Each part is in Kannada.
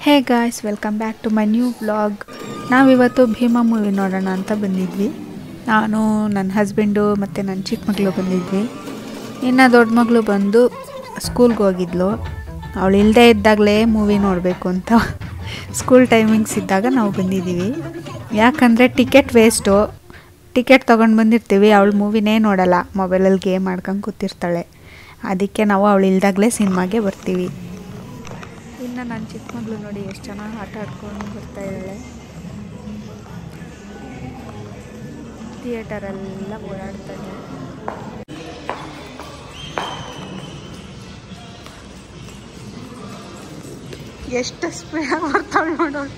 Hey guys, welcome back to my new vlog. ನಾವಿವತ್ತು ಭೀಮಾ ಮೂವಿ ನೋಡೋಣ ಅಂತ ಬಂದಿದ್ವಿ. ನಾನು, ನನ್ನ ಹಸ್ಬೆಂಡು ಮತ್ತು ನನ್ನ ಚಿಕ್ಕ ಮಗಳು ಬಂದಿದ್ವಿ. ಇನ್ನು ದೊಡ್ಡ ಮಗಳು ಬಂದು ಸ್ಕೂಲ್ಗೆ ಹೋಗಿದ್ಲು. ಅವಳು ಇಲ್ಲದೇ ಇದ್ದಾಗಲೇ ಮೂವಿ ನೋಡಬೇಕು ಅಂತ ಸ್ಕೂಲ್ ಟೈಮಿಂಗ್ಸ್ ಇದ್ದಾಗ ನಾವು ಬಂದಿದ್ದೀವಿ. ಯಾಕಂದರೆ ಟಿಕೆಟ್ ವೇಸ್ಟು. ಟಿಕೆಟ್ ತೊಗೊಂಡು ಬಂದಿರ್ತೀವಿ, ಅವಳು ಮೂವಿನೇ ನೋಡಲ್ಲ, ಮೊಬೈಲಲ್ಲಿ ಗೇಮ್ ಆಡ್ಕೊಂಡು ಕೂತಿರ್ತಾಳೆ. ಅದಕ್ಕೆ ನಾವು ಅವಳು ಇಲ್ದಾಗಲೇ ಸಿನಿಮಾಗೆ ಬರ್ತೀವಿ. ಇನ್ನು ನನ್ನ ಚಿಕ್ಕ ಮಗಳು ನೋಡಿ ಎಷ್ಟು ಚೆನ್ನಾಗಿ ಆಟ ಆಡ್ಕೊಂಡು ಬರ್ತಾಯಿದ್ದಾಳೆ. ಥಿಯೇಟರೆಲ್ಲ ಓಡಾಡ್ತಾಳೆ. ಎಷ್ಟು ಸ್ಪೀಡಾಗಿ ಬರ್ತಾಳೆ ನೋಡೋಳು.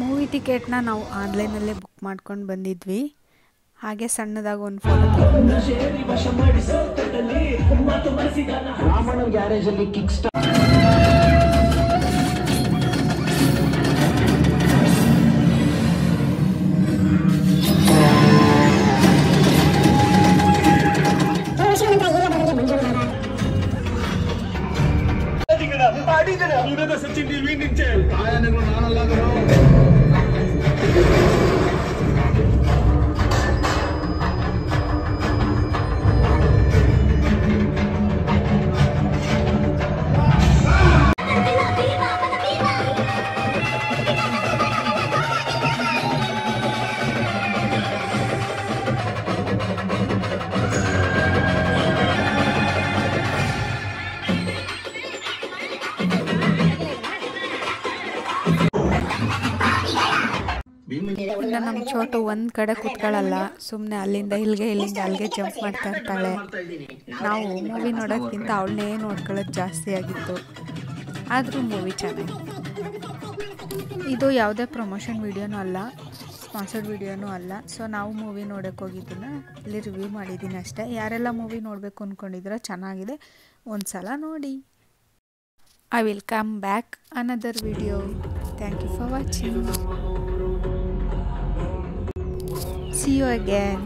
ಮೂವಿ ಟಿಕೆಟ್ನ ನಾವು ಆನ್ಲೈನಲ್ಲೇ ಬುಕ್ ಮಾಡ್ಕೊಂಡು ಬಂದಿದ್ವಿ. ಹಾಗೆ ಸಣ್ಣದಾಗಿ ಒಂದು ಫೋಟೋ ಸಚಿನ್ ಟಿವಿ ನಿಂಚೆ ತಾಯನಗಳು ನಾನಲ್ಲಾದರೂ ಇನ್ನು ನಮ್ಮ ಚೋಟು ಒಂದು ಕಡೆ ಕೂತ್ಕೊಳ್ಳಲ್ಲ, ಸುಮ್ಮನೆ ಅಲ್ಲಿಂದ ಅಲ್ಲಿಗೆ ಜಂಪ್ ಮಾಡ್ತಾ ಇರ್ತಾಳೆ. ನಾವು ಮೂವಿ ನೋಡೋದ್ಕಿಂತ ಅವಳನ್ನೇ ನೋಡ್ಕೊಳ್ಳೋದು ಜಾಸ್ತಿ ಆಗಿತ್ತು. ಆದರೂ ಮೂವಿ ಚೆನ್ನಾಗಿ. ಇದು ಯಾವುದೇ ಪ್ರಮೋಷನ್ ವಿಡಿಯೋನೂ ಅಲ್ಲ, ಸ್ಪಾನ್ಸರ್ಡ್ ವಿಡಿಯೋನೂ ಅಲ್ಲ. ಸೊ ನಾವು ಮೂವಿ ನೋಡೋಕ್ಕೆ ಹೋಗಿದ್ದನ್ನು ಇಲ್ಲಿ ರಿವ್ಯೂ ಮಾಡಿದ್ದೀನಿ ಅಷ್ಟೇ. ಯಾರೆಲ್ಲ ಮೂವಿ ನೋಡಬೇಕು ಅಂದ್ಕೊಂಡಿದ್ದೀರೋ ಚೆನ್ನಾಗಿದೆ, ಒಂದು ಸಲ ನೋಡಿ. I will come back another video. Thank you for watching. See you again.